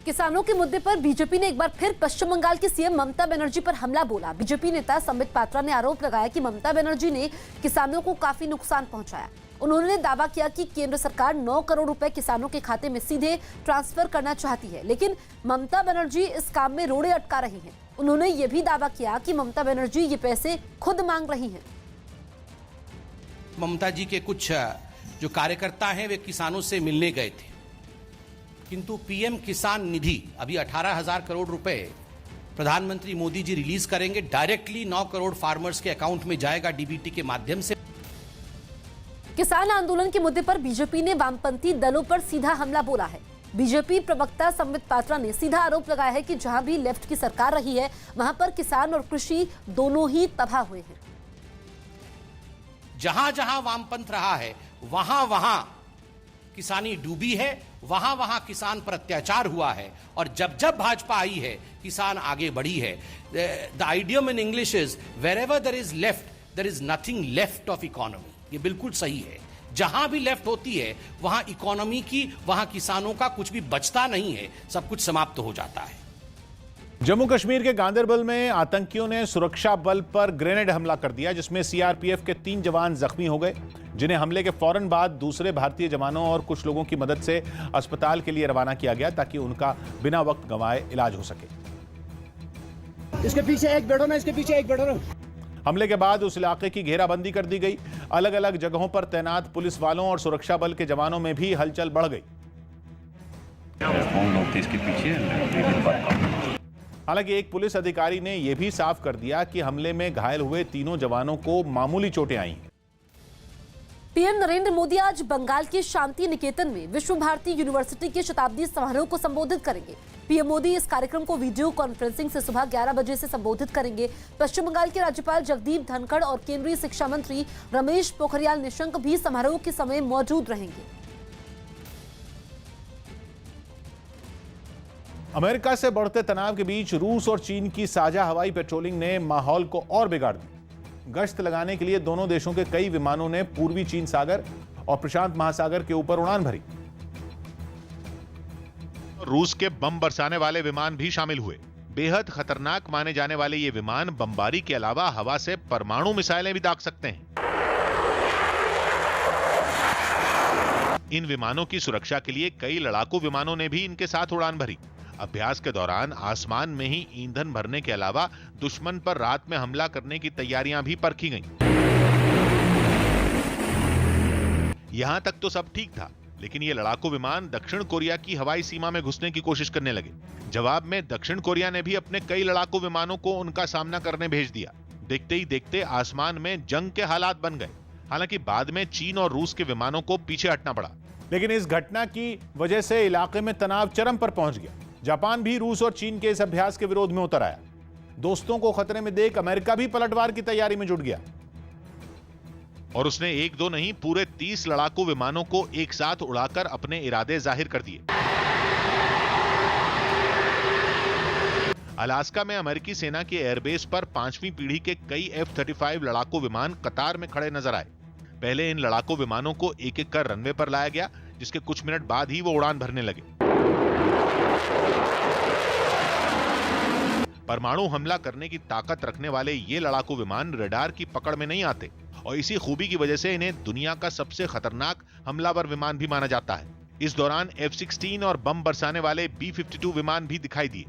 किसानों के मुद्दे पर बीजेपी ने एक बार फिर पश्चिम बंगाल की सीएम ममता बनर्जी पर हमला बोला। बीजेपी नेता संबित पात्रा ने आरोप लगाया कि ममता बनर्जी ने किसानों को काफी नुकसान पहुंचाया। उन्होंने दावा किया कि केंद्र सरकार 9 करोड़ रुपए किसानों के खाते में सीधे ट्रांसफर करना चाहती है, लेकिन ममता बनर्जी इस काम में रोड़े अटका रही हैं। उन्होंने ये भी दावा किया कि ममता बनर्जी ये पैसे खुद मांग रही हैं। ममता जी के कुछ जो कार्यकर्ता हैं वे किसानों से मिलने गए थे, किंतु पीएम किसान निधि अभी 18,000 करोड़ रुपए प्रधानमंत्री मोदी जी रिलीज करेंगे। डायरेक्टली 9 करोड़ फार्मर्स के अकाउंट में जाएगा डीबीटी के माध्यम से। किसान आंदोलन के मुद्दे पर बीजेपी ने वामपंथी दलों पर सीधा हमला बोला है। बीजेपी प्रवक्ता संबित पात्रा ने सीधा आरोप लगाया है कि जहां भी लेफ्ट की सरकार रही है वहां पर किसान और कृषि दोनों ही तबाह हुए हैं। जहां जहां वामपंथ रहा है वहां वहां किसानी डूबी है, वहां वहां किसान पर अत्याचार हुआ है, और जब जब भाजपा आई है किसान आगे बढ़ी है। The idiom in English is wherever there is left there is nothing left of economy. ये बिल्कुल सही है। जहां भी लेफ्ट होती है वहां इकोनॉमी की, वहां किसानों का कुछ भी बचता नहीं है, सब कुछ समाप्त हो जाता है। जम्मू कश्मीर के गांदरबल में आतंकियों ने सुरक्षा बल पर ग्रेनेड हमला कर दिया, जिसमें सीआरपीएफ के 3 जवान जख्मी हो गए, जिन्हें हमले के फौरन बाद दूसरे भारतीय जवानों और कुछ लोगों की मदद से अस्पताल के लिए रवाना किया गया ताकि उनका बिना वक्त गंवाए इलाज हो सके। इसके पीछे एक बैठो ना, इसके पीछे एक बैठो ना। हमले के बाद उस इलाके की घेराबंदी कर दी गई। अलग अलग जगहों पर तैनात पुलिस वालों और सुरक्षा बल के जवानों में भी हलचल बढ़ गई। हालांकि एक पुलिस अधिकारी ने यह भी साफ कर दिया कि हमले में घायल हुए तीनों जवानों को मामूली चोटें आई। पीएम नरेंद्र मोदी आज बंगाल के शांति निकेतन में विश्व भारती यूनिवर्सिटी के शताब्दी समारोह को संबोधित करेंगे। पीएम मोदी इस कार्यक्रम को वीडियो कॉन्फ्रेंसिंग से सुबह 11 बजे से संबोधित करेंगे। पश्चिम बंगाल के राज्यपाल जगदीप धनखड़ और केंद्रीय शिक्षा मंत्री रमेश पोखरियाल निशंक भी समारोह के समय मौजूद रहेंगे। अमेरिका से बढ़ते तनाव के बीच रूस और चीन की साझा हवाई पेट्रोलिंग ने माहौल को और बिगाड़ दिया। गश्त लगाने के लिए दोनों देशों के कई विमानों ने पूर्वी चीन सागर और प्रशांत महासागर के ऊपर उड़ान भरी। रूस के बम बरसाने वाले विमान भी शामिल हुए। बेहद खतरनाक माने जाने वाले ये विमान बमबारी के अलावा हवा से परमाणु मिसाइलें भी दाग सकते हैं। इन विमानों की सुरक्षा के लिए कई लड़ाकू विमानों ने भी इनके साथ उड़ान भरी। अभ्यास के दौरान आसमान में ही ईंधन भरने के अलावा दुश्मन पर रात में हमला करने की तैयारियां भी परखी गईं। यहां तक तो सब ठीक था, लेकिन ये लड़ाकू विमान दक्षिण कोरिया की हवाई सीमा में घुसने की कोशिश करने लगे। जवाब में दक्षिण कोरिया ने भी अपने कई लड़ाकू विमानों को उनका सामना करने भेज दिया। देखते ही देखते आसमान में जंग के हालात बन गए। हालांकि बाद में चीन और रूस के विमानों को पीछे हटना पड़ा। लेकिन इस घटना की वजह से इलाके में तनाव चरम पर पहुंच गया। जापान भी रूस और चीन के इस अभ्यास के विरोध में उतर आया। दोस्तों को खतरे में देख अमेरिका भी पलटवार की तैयारी में जुट गया और उसने एक दो नहीं पूरे 30 लड़ाकू विमानों को एक साथ उड़ाकर अपने इरादे जाहिर कर दिए। अलास्का में अमेरिकी सेना के एयरबेस पर 5वीं पीढ़ी के कई F-35 लड़ाकू विमान कतार में खड़े नजर आए। पहले इन लड़ाकू विमानों को एक एक कर रनवे पर लाया गया, जिसके कुछ मिनट बाद ही वो उड़ान भरने लगे। परमाणु हमला करने की ताकत रखने वाले ये लड़ाकू विमान रडार की पकड़ में नहीं आते, और इसी खूबी की वजह से इन्हें दुनिया का सबसे खतरनाक हमलावर विमान भी माना जाता है। इस दौरान F-16 और बम बरसाने वाले B-52 विमान भी दिखाई दिए।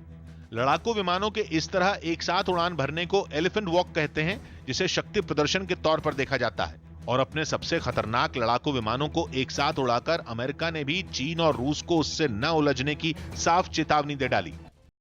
लड़ाकू विमानों के इस तरह एक साथ उड़ान भरने को एलिफेंट वॉक कहते हैं, जिसे शक्ति प्रदर्शन के तौर पर देखा जाता है। और अपने सबसे खतरनाक लड़ाकू विमानों को एक साथ उड़ाकर अमेरिका ने भी चीन और रूस को उससे न उलझने की साफ चेतावनी दे डाली।